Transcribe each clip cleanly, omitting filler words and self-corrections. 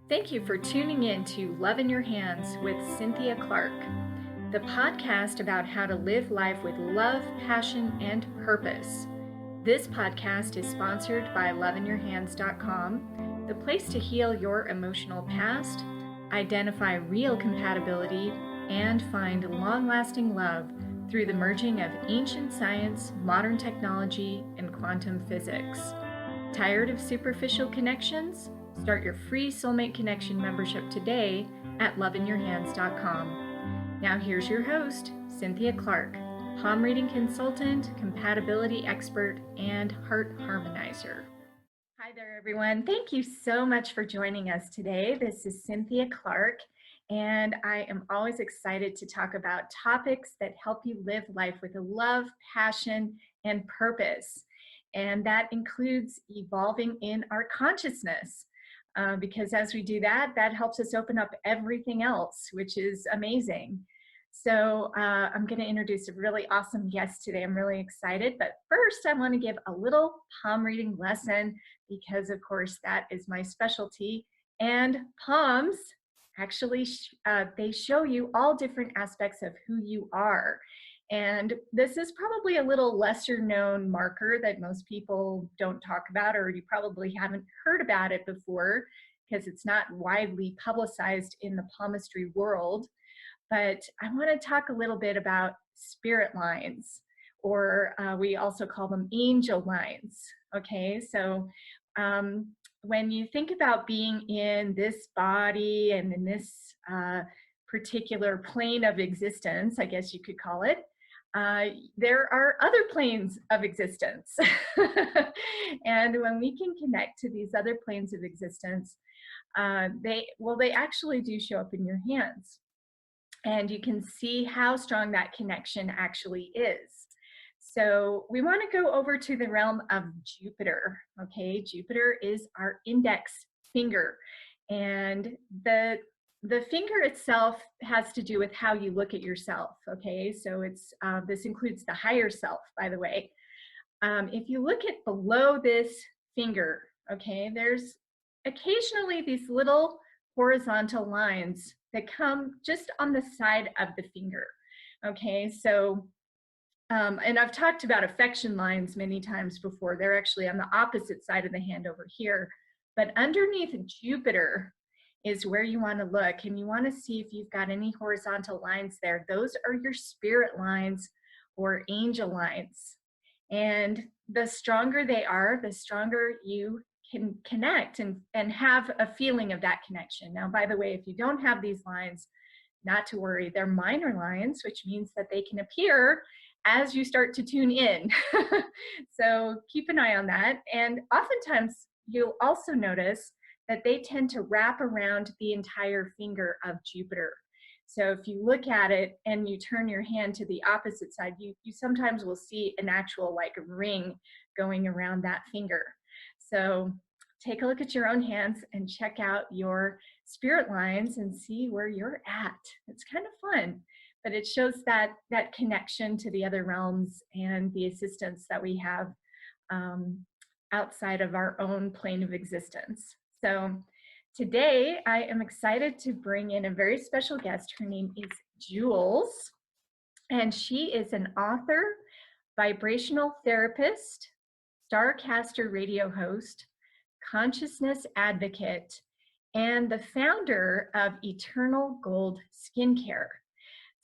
Thank you for tuning in to Love in Your Hands with Cynthia Clark, the podcast about how to live life with love, passion, and purpose. This podcast is sponsored by loveinyourhands.com, the place to heal your emotional past, identify real compatibility, and find long-lasting love through the merging of ancient science, modern technology, and quantum physics. Tired of superficial connections? Start your free Soulmate Connection membership today at loveinyourhands.com. Now here's your host, Cynthia Clark, palm reading consultant, compatibility expert, and heart harmonizer. Hi there, everyone. Thank you so much for joining us today. This is Cynthia Clark, and I am always excited to talk about topics that help you live life with a love, passion, and purpose. And that includes evolving in our consciousness. Because as we do that, that helps us open up everything else, which is amazing. So I'm going to introduce a really awesome guest today. I'm really excited. But first, I want to give a little palm reading lesson because, of course, that is my specialty. And palms, actually, they show you all different aspects of who you are. And this is probably a little lesser known marker that most people don't talk about, or you probably haven't heard about it before because it's not widely publicized in the palmistry world. But I want to talk a little bit about spirit lines, or we also call them angel lines. Okay, so when you think about being in this body and in this particular plane of existence, I guess you could call it, there are other planes of existence. And when we can connect to these other planes of existence, they actually do show up in your hands. And you can see how strong that connection actually is. So we want to go over to the realm of Jupiter. Okay, Jupiter is our index finger. And the finger itself has to do with how you look at yourself. Okay, so it's this includes the higher self, by the way. If you look at below this finger, okay, there's occasionally these little horizontal lines that come just on the side of the finger. Okay, so and I've talked about affection lines many times before. They're actually on the opposite side of the hand over here. But underneath Jupiter is where you want to look, and you want to see if you've got any horizontal lines there. Those are your spirit lines or angel lines. And the stronger they are, the stronger you can connect and have a feeling of that connection. Now, by the way, if you don't have these lines, not to worry, they're minor lines, which means that they can appear as you start to tune in. So keep an eye on that. And oftentimes you'll also notice that they tend to wrap around the entire finger of Jupiter. So if you look at it and you turn your hand to the opposite side, you sometimes will see an actual like ring going around that finger. So take a look at your own hands and check out your spirit lines and see where you're at. It's kind of fun, but it shows that connection to the other realms and the assistance that we have outside of our own plane of existence. So today I am excited to bring in a very special guest. Her name is Jules, and she is an author, vibrational therapist, Starcaster radio host, consciousness advocate, and the founder of Eternal Gold Skincare.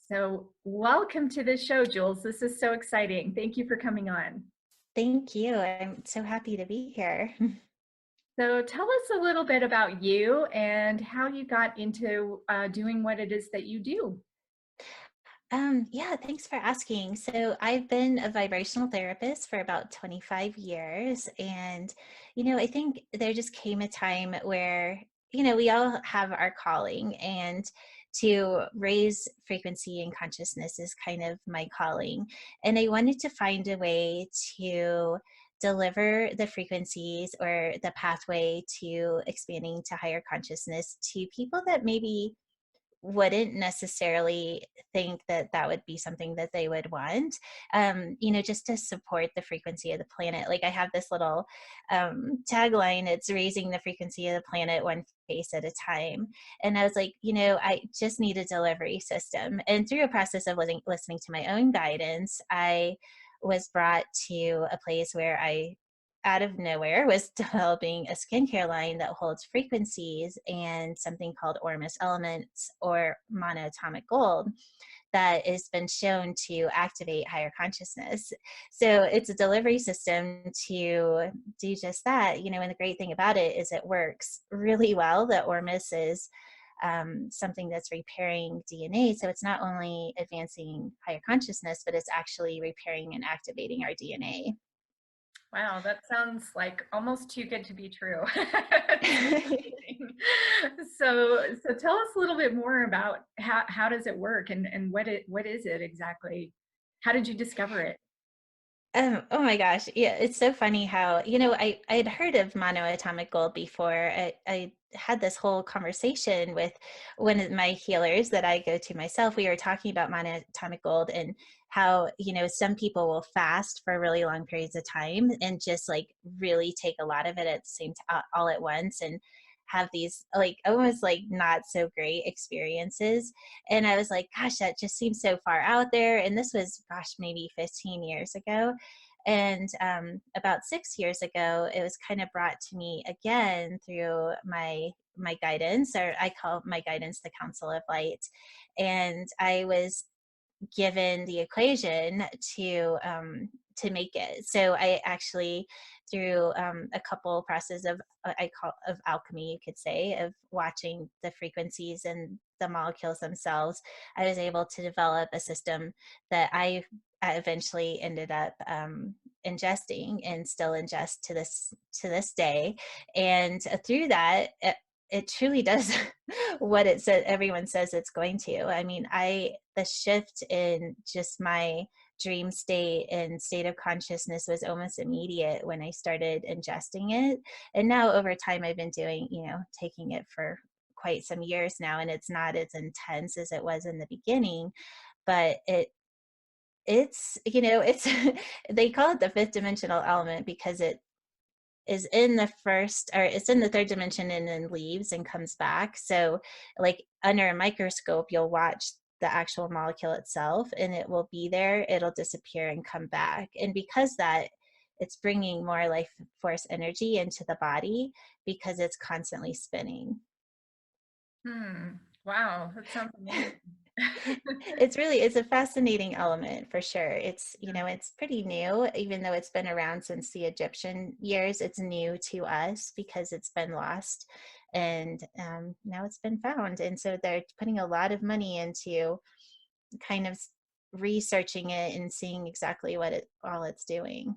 So welcome to the show, Jules. This is so exciting. Thank you for coming on. Thank you. I'm so happy to be here. So tell us a little bit about you and how you got into doing what it is that you do. Yeah, thanks for asking. So I've been a vibrational therapist for about 25 years. And, I think there just came a time where, we all have our calling, and to raise frequency and consciousness is kind of my calling. And I wanted to find a way to deliver the frequencies or the pathway to expanding to higher consciousness to people that maybe wouldn't necessarily think that that would be something that they would want, just to support the frequency of the planet. Like I have this little tagline, it's raising the frequency of the planet one face at a time. And I was like, I just need a delivery system. And through a process of listening to my own guidance, I was brought to a place where I out of nowhere was developing a skincare line that holds frequencies and something called Ormus elements or monoatomic gold that has been shown to activate higher consciousness. So it's a delivery system to do just that, and the great thing about it is it works really well. The Ormus is something that's repairing DNA. So it's not only advancing higher consciousness, but it's actually repairing and activating our DNA. Wow, that sounds like almost too good to be true. It's amazing. So tell us a little bit more about how does it work and what is it exactly? How did you discover it? Oh my gosh. Yeah, it's so funny how, I had heard of monoatomic gold before. I had this whole conversation with one of my healers that I go to myself. We were talking about monoatomic gold and how, some people will fast for really long periods of time and just like really take a lot of it at the same time, all at once, and have these like almost like not so great experiences. And I was like, gosh, that just seems so far out there. And this was, gosh, maybe 15 years ago. And about 6 years ago, it was kind of brought to me again through my guidance, or I call my guidance the Council of Light. And I was given the equation to make it. So I actually, through a couple processes of I call of alchemy, you could say, of watching the frequencies and the molecules themselves, I was able to develop a system that I eventually ended up ingesting and still ingest to this day. And through that, it truly does what it said everyone says it's going to. I mean, the shift in just my dream state and state of consciousness was almost immediate when I started ingesting it. And now over time I've been doing, taking it for quite some years now, and it's not as intense as it was in the beginning, but it's they call it the fifth dimensional element because it is in the first, or it's in the third dimension and then leaves and comes back. So like under a microscope you'll watch the actual molecule itself and it will be there, it'll disappear and come back. And because that, it's bringing more life force energy into the body because it's constantly spinning. Hmm. Wow, that sounds amazing. It's a fascinating element for sure. It's pretty new, even though it's been around since the Egyptian years. It's new to us because it's been lost, and now it's been found. And so they're putting a lot of money into kind of researching it and seeing exactly what all it's doing.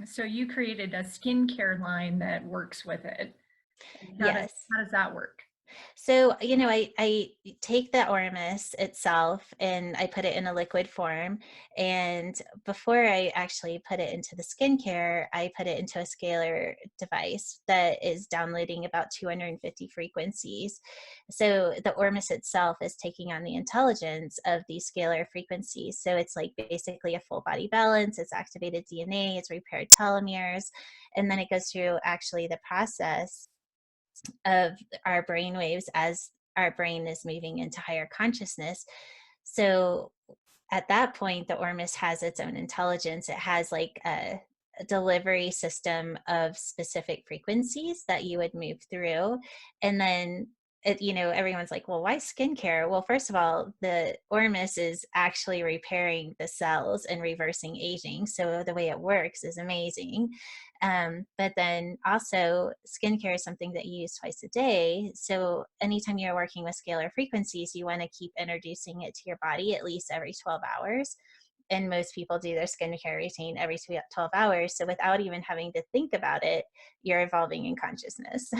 So you created a skincare line that works with it. And Yes. how does that work? So, I take the Ormus itself and I put it in a liquid form. And before I actually put it into the skincare, I put it into a scalar device that is downloading about 250 frequencies. So the Ormus itself is taking on the intelligence of these scalar frequencies. So it's like basically a full body balance, it's activated DNA, it's repaired telomeres, and then it goes through actually the process of our brain waves as our brain is moving into higher consciousness. So at that point, the Ormus has its own intelligence. It has like a delivery system of specific frequencies that you would move through. And then everyone's like, well, why skincare? Well, first of all, the Ormus is actually repairing the cells and reversing aging. So the way it works is amazing. But then also, skincare is something that you use twice a day. So anytime you're working with scalar frequencies, you want to keep introducing it to your body at least every 12 hours. And most people do their skincare routine every 12 hours. So without even having to think about it, you're evolving in consciousness.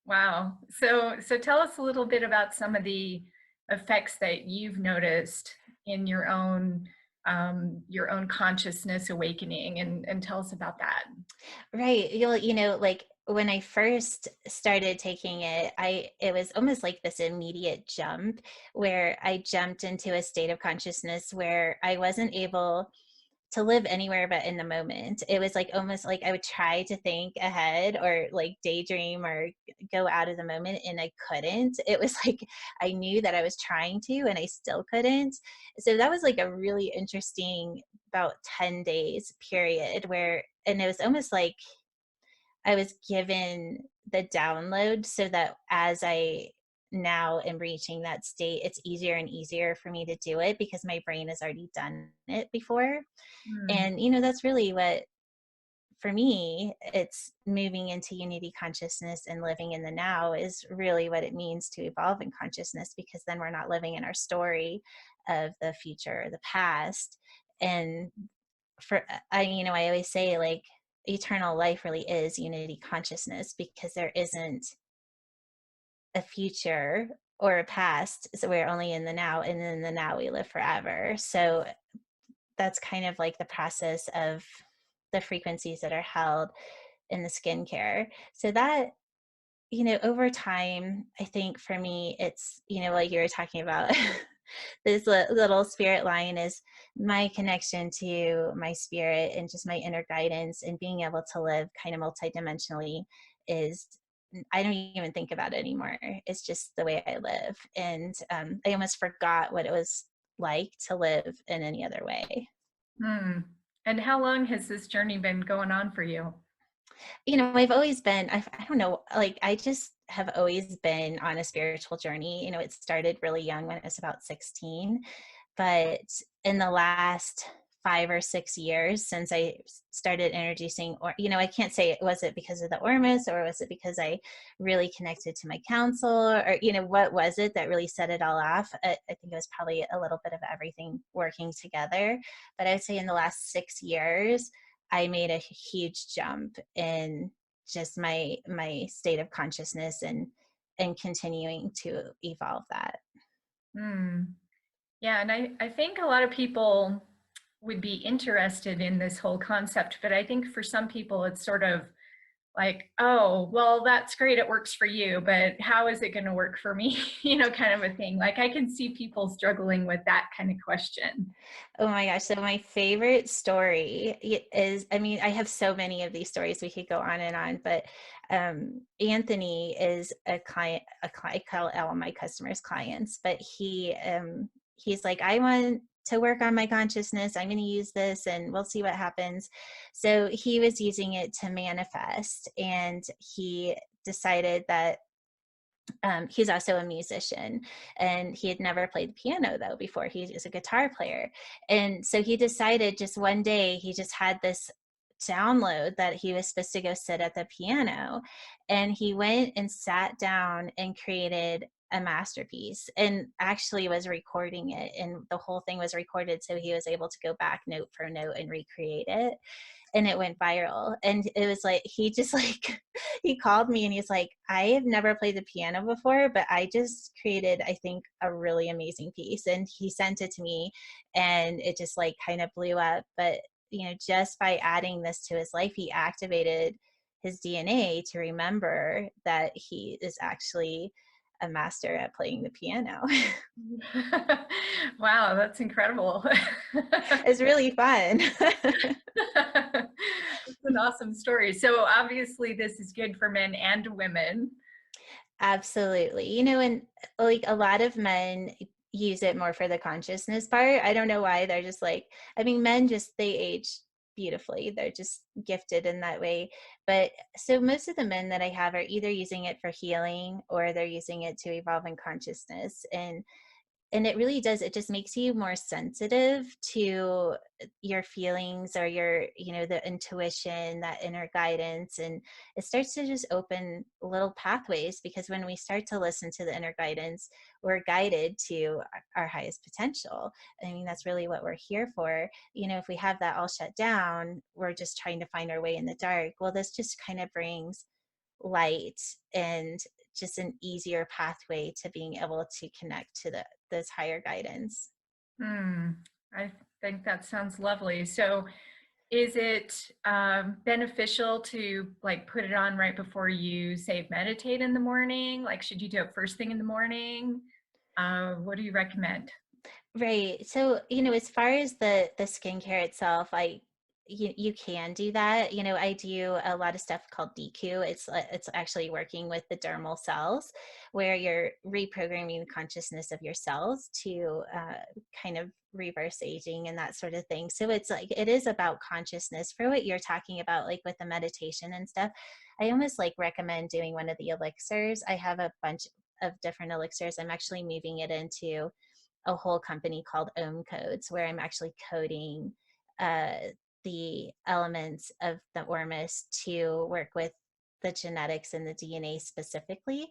Wow. So tell us a little bit about some of the effects that you've noticed in your own consciousness awakening and tell us about that. Right. Like when I first started taking it, it was almost like this immediate jump where I jumped into a state of consciousness where I wasn't able to live anywhere but in the moment. It was like almost like I would try to think ahead or like daydream or go out of the moment and I couldn't. It was like I knew that I was trying to and I still couldn't. So that was like a really interesting about 10 days period where, and it was almost like I was given the download so that as I now am reaching that state, it's easier and easier for me to do it because my brain has already done it before. Mm, And, that's really what, for me, it's moving into unity consciousness and living in the now is really what it means to evolve in consciousness because then we're not living in our story of the future or the past. And I always say like eternal life really is unity consciousness because there isn't a future or a past. So we're only in the now, and in the now we live forever. So that's kind of like the process of the frequencies that are held in the skincare. So that, over time, I think for me, it's, like you were talking about, this little spirit line is my connection to my spirit and just my inner guidance and being able to live kind of multidimensionally is, I don't even think about it anymore. It's just the way I live. And I almost forgot what it was like to live in any other way. mm. And how long has this journey been going on for you? I've always been, I don't know, like I just have always been on a spiritual journey. It started really young when I was about 16, but in the last 5 or 6 years since I started introducing, or, I can't say was it because of the Ormus or was it because I really connected to my counselor or, what was it that really set it all off? I think it was probably a little bit of everything working together. But I would say in the last 6 years, I made a huge jump in just my state of consciousness and continuing to evolve that. Mm. Yeah, and I think a lot of people would be interested in this whole concept, but I think for some people it's sort of like, oh, well, that's great, it works for you, but how is it going to work for me? Kind of a thing. Like I can see people struggling with that kind of question. Oh my gosh. So my favorite story is, I mean, I have so many of these stories. We could go on and on, but Anthony is a client, I call all my customers clients, but he's like, I want to work on my consciousness. I'm going to use this and we'll see what happens. So he was using it to manifest and he decided that he's also a musician and he had never played the piano though before. He is a guitar player. And so he decided just one day, he just had this download that he was supposed to go sit at the piano. And he went and sat down and created a masterpiece and actually was recording it. And the whole thing was recorded. So he was able to go back note for note and recreate it, and it went viral. And it was like he just like he called me and he's like, I have never played the piano before, but I just created, I think, a really amazing piece. And he sent it to me and it just like kind of blew up. But just by adding this to his life, he activated his DNA to remember that he is actually a master at playing the piano. Wow, that's incredible. It's really fun. It's an awesome story. So obviously this is good for men and women. Absolutely. And like a lot of men use it more for the consciousness part. I don't know why. They're just like, I mean, men just, they age beautifully. They're just gifted in that way. But so most of the men that I have are either using it for healing or they're using it to evolve in consciousness. And it really does, it just makes you more sensitive to your feelings or your, the intuition, that inner guidance. And it starts to just open little pathways because when we start to listen to the inner guidance, we're guided to our highest potential. I mean, that's really what we're here for. If we have that all shut down, we're just trying to find our way in the dark. Well, this just kind of brings light and just an easier pathway to being able to connect to this higher guidance. Hmm. I think that sounds lovely. So Is it beneficial to like put it on right before you say meditate in the morning? Like, should you do it first thing in the morning? What do you recommend? Right. So, as far as the skincare itself, you can do that. I do a lot of stuff called DQ. It's actually working with the dermal cells, where you're reprogramming the consciousness of your cells to kind of reverse aging and that sort of thing. So it's like it is about consciousness for what you're talking about, like with the meditation and stuff. I almost like recommend doing one of the elixirs. I have a bunch of different elixirs. I'm actually moving it into a whole company called Ohm Codes, where I'm actually coding uh, the elements of the Ormus to work with the genetics and the DNA specifically.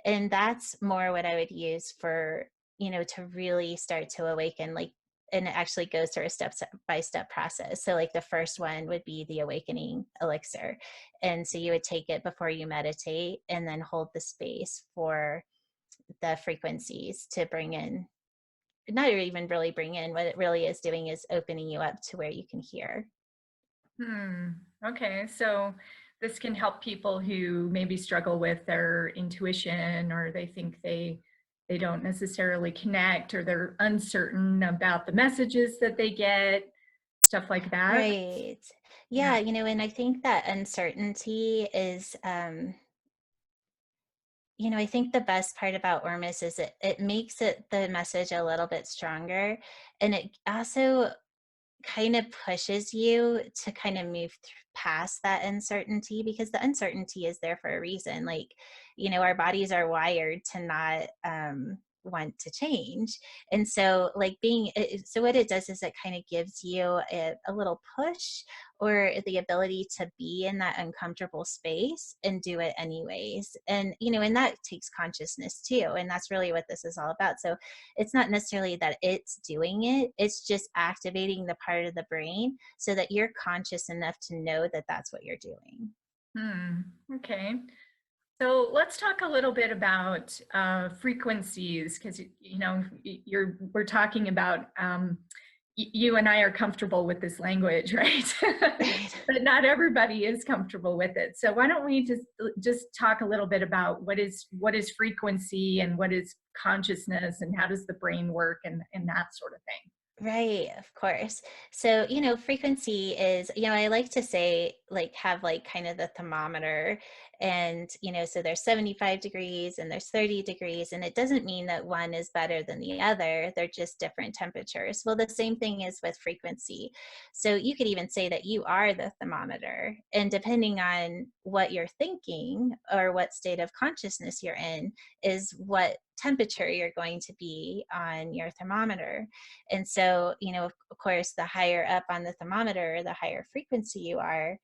And that's more what I would use for, to really start to awaken, like, and it actually goes through a step by step process. So, like, the first one would be the awakening elixir. And so you would take it before you meditate and then hold the space for the frequencies to bring in, not even really bring in, what it really is doing is opening you up to where you can hear. Hmm. Okay. So this can help people who maybe struggle with their intuition, or they think they don't necessarily connect, or they're uncertain about the messages that they get, stuff like that. Right. Yeah. Yeah, and I think that uncertainty is, I think the best part about Ormus is it makes the message a little bit stronger. And it also kind of pushes you to kind of move past that uncertainty, because the uncertainty is there for a reason. Like, our bodies are wired to not want to change. And so, like, so what it does is it kind of gives you a little push, or the ability to be in that uncomfortable space and do it anyways. And, and that takes consciousness too. And that's really what this is all about. So it's not necessarily that it's doing it, it's just activating the part of the brain so that you're conscious enough to know that that's what you're doing. Hmm. Okay. So let's talk a little bit about frequencies, because we're talking about you and I are comfortable with this language, right? Right. But not everybody is comfortable with it. So why don't we just talk a little bit about what is frequency and what is consciousness and how does the brain work and that sort of thing. Right, of course. So, frequency is, I like to say, like, have like kind of the thermometer. And, so there's 75 degrees and there's 30 degrees. And it doesn't mean that one is better than the other. They're just different temperatures. Well, the same thing is with frequency. So you could even say that you are the thermometer. And depending on what you're thinking or what state of consciousness you're in, is what temperature you're going to be on your thermometer. And so, of course, the higher up on the thermometer, the higher frequency you are,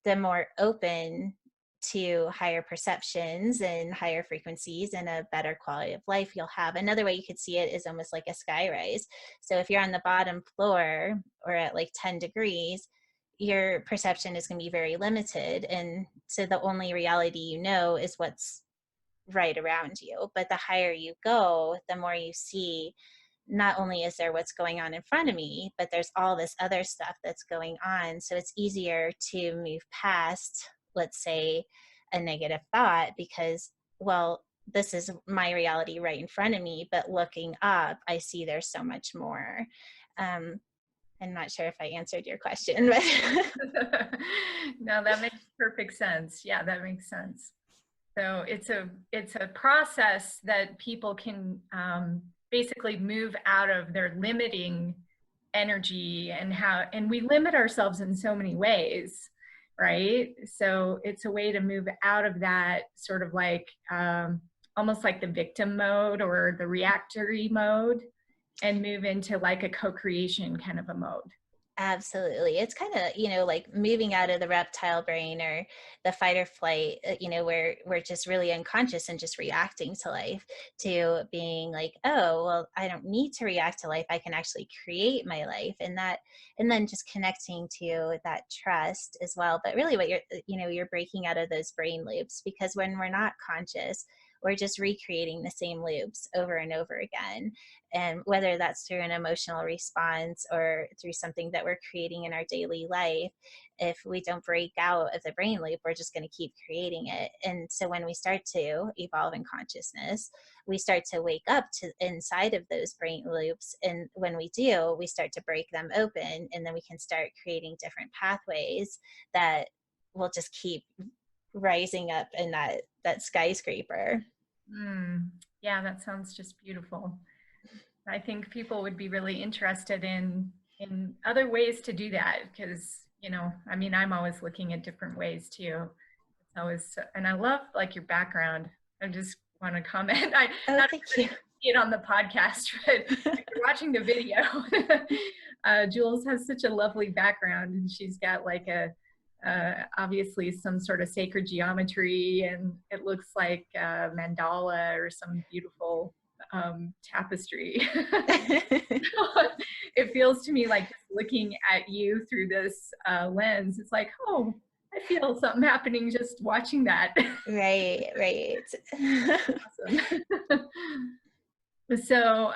the more open to higher perceptions and higher frequencies and a better quality of life you'll have. Another way you could see it is almost like a sky rise. So if you're on the bottom floor or at like 10 degrees, your perception is going to be very limited. And so the only reality is what's right around you. But the higher you go, the more you see, not only is there what's going on in front of me, but there's all this other stuff that's going on. So it's easier to move past, let's say, a negative thought, because, well, this is my reality right in front of me, but looking up, I see there's so much more. Um, I'm not sure if I answered your question, but No, that makes perfect sense. Yeah, that makes sense. So it's a process that people can basically move out of their limiting energy, and we limit ourselves in so many ways, right? So it's a way to move out of that sort of like almost like the victim mode or the reactory mode, and move into like a co-creation kind of a mode. absolutely. It's kind of, like moving out of the reptile brain or the fight or flight, where we're just really unconscious and just reacting to life, to being like, oh, well, I don't need to react to life. I can actually create my life. And then just connecting to that trust as well. But really what you're breaking out of those brain loops, because when we're not conscious, we're just recreating the same loops over and over again. And whether that's through an emotional response or through something that we're creating in our daily life, if we don't break out of the brain loop, we're just going to keep creating it. And so when we start to evolve in consciousness, we start to wake up to inside of those brain loops. And when we do, we start to break them open, and then we can start creating different pathways that will just keep rising up in that skyscraper. Mm. Yeah, that sounds just beautiful. I think people would be really interested in other ways to do that because, I mean, I'm always looking at different ways too. It's always, and I love like your background. I just want to comment. Oh, Not thank you. everybody can see it on the podcast, but if you're watching the video, Jules has such a lovely background, and she's got like obviously some sort of sacred geometry, and it looks like a mandala or some beautiful tapestry. It feels to me like just looking at you through this lens, it's like, oh, I feel something happening just watching that. Right, right. Awesome. So,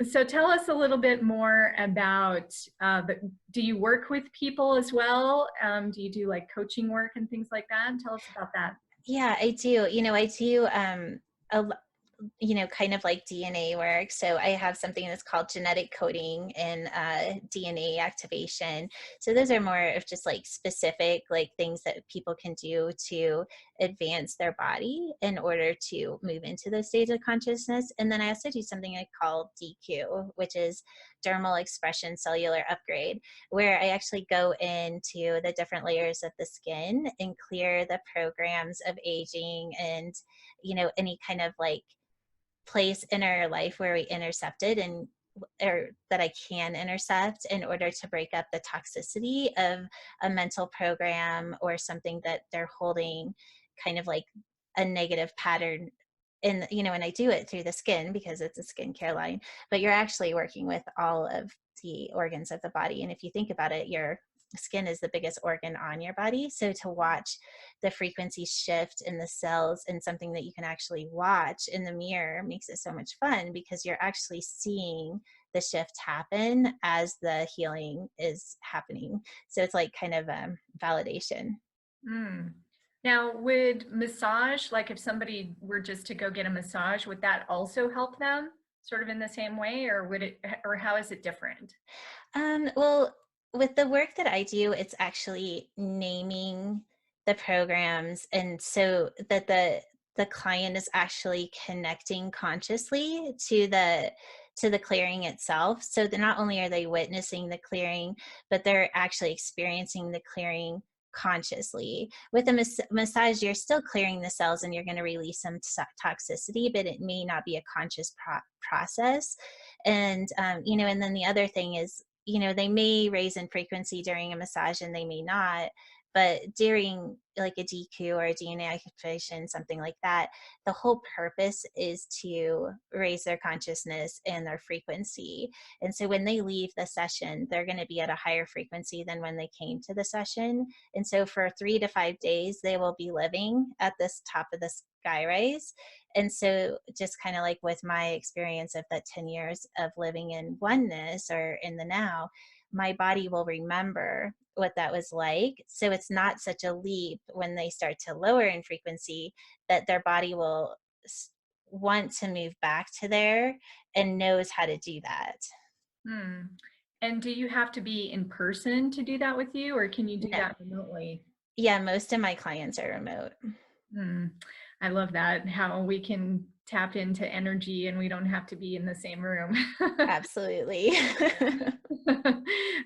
so tell us a little bit more about do you work with people as well? Do you do like coaching work and things like that? Tell us about that. Yeah, I do. I do a, kind of like DNA work. So I have something that's called genetic coding and DNA activation. So those are more of just like specific like things that people can do to advance their body in order to move into those states of consciousness. And then I also do something I call DQ, which is dermal expression cellular upgrade, where I actually go into the different layers of the skin and clear the programs of aging and any kind of like place in our life where we intercepted and or that I can intercept in order to break up the toxicity of a mental program or something that they're holding kind of like a negative pattern in, and I do it through the skin because it's a skincare line, but you're actually working with all of the organs of the body. And if you think about it, your skin is the biggest organ on your body. So to watch the frequency shift in the cells and something that you can actually watch in the mirror makes it so much fun because you're actually seeing the shift happen as the healing is happening. So it's like kind of validation. Mm. Now, would massage, like if somebody were just to go get a massage, would that also help them sort of in the same way, or would it, or how is it different? Well, with the work that I do, it's actually naming the programs, and so that the client is actually connecting consciously to the clearing itself. So that not only are they witnessing the clearing, but they're actually experiencing the clearing consciously. With a massage, you're still clearing the cells and you're going to release some toxicity, but it may not be a conscious process. And and then the other thing is, they may raise in frequency during a massage and they may not, but during like a DQ or a DNA activation, something like that, the whole purpose is to raise their consciousness and their frequency. And so when they leave the session, they're going to be at a higher frequency than when they came to the session. And so for 3 to 5 days, they will be living at this top of the sky rise. And so just kind of like with my experience of that 10 years of living in oneness or in the now, my body will remember what that was like. So it's not such a leap when they start to lower in frequency that their body will want to move back to there and knows how to do that. Hmm. And do you have to be in person to do that with you, or can you do No. that remotely? Yeah, most of my clients are remote. Hmm. I love that, how we can tap into energy and we don't have to be in the same room. Absolutely.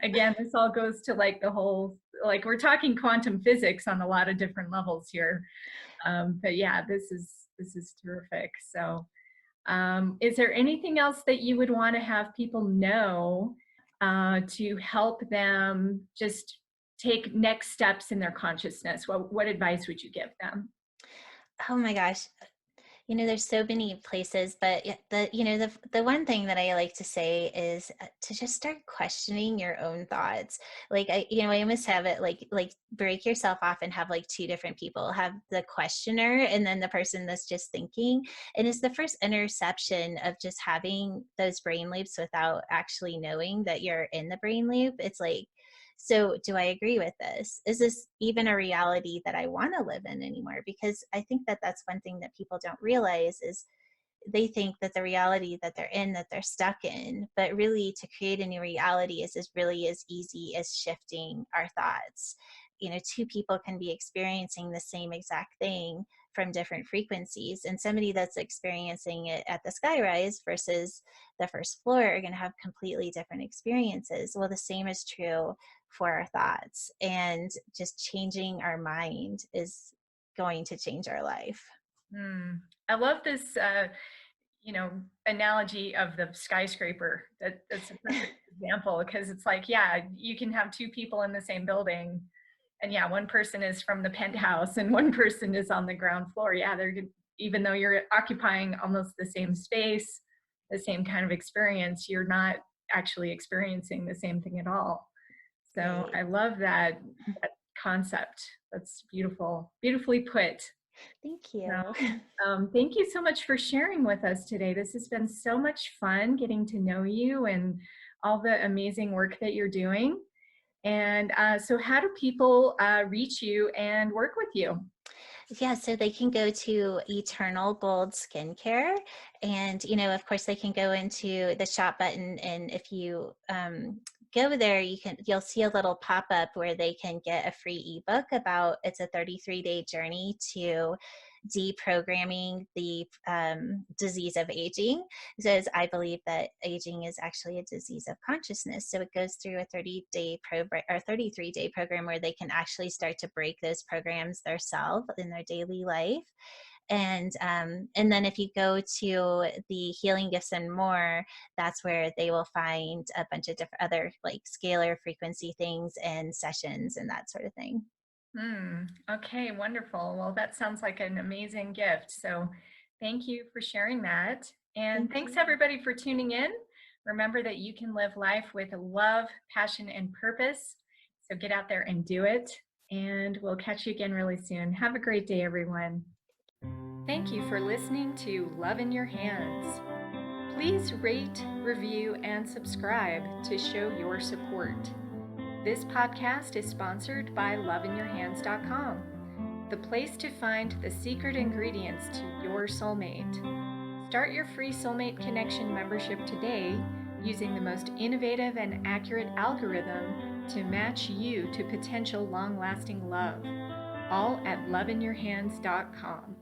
Again, this all goes to like the whole, like we're talking quantum physics on a lot of different levels here. But yeah, this is terrific. So, is there anything else that you would want to have people know to help them just take next steps in their consciousness? What advice would you give them? Oh my gosh. There's so many places, but the one thing that I like to say is to just start questioning your own thoughts. Like I almost have it like break yourself off and have like two different people. Have the questioner and then the person that's just thinking. And it's the first interception of just having those brain loops without actually knowing that you're in the brain loop. It's like, so do I agree with this? Is this even a reality that I want to live in anymore? Because I think that that's one thing that people don't realize is they think that the reality that they're in, that they're stuck in, but really to create a new reality is as really as easy as shifting our thoughts. Two people can be experiencing the same exact thing from different frequencies, and somebody that's experiencing it at the skyrise versus the first floor are going to have completely different experiences. Well, the same is true for our thoughts, and just changing our mind is going to change our life. I love this, analogy of the skyscraper. That's a perfect example because it's like, yeah, you can have two people in the same building, and yeah, one person is from the penthouse and one person is on the ground floor. Yeah, even though you're occupying almost the same space, the same kind of experience, you're not actually experiencing the same thing at all. So Right. I love that concept. That's beautiful, beautifully put. Thank So, you. thank you so much for sharing with us today. This has been so much fun getting to know you and all the amazing work that you're doing. And so, how do people reach you and work with you? Yeah, so they can go to Eternal Gold Skincare, and of course, they can go into the shop button, and if you go there, you'll see a little pop up where they can get a free ebook about. It's a 33-day journey to deprogramming the disease of aging, because I believe that aging is actually a disease of consciousness. So it goes through a 30-day program or 33-day program where they can actually start to break those programs themselves in their daily life. And then if you go to the healing gifts and more, that's where they will find a bunch of different other like scalar frequency things and sessions and that sort of thing. Okay, wonderful. Well, that sounds like an amazing gift. So, thank you for sharing that. And Thank thanks you. everybody for tuning in. Remember that you can live life with love, passion, and purpose. So, get out there and do it. And we'll catch you again really soon. Have a great day, everyone. Thank you for listening to Love in Your Hands. Please rate, review, and subscribe to show your support. This podcast is sponsored by loveinyourhands.com, the place to find the secret ingredients to your soulmate. Start your free Soulmate Connection membership today using the most innovative and accurate algorithm to match you to potential long-lasting love, all at loveinyourhands.com.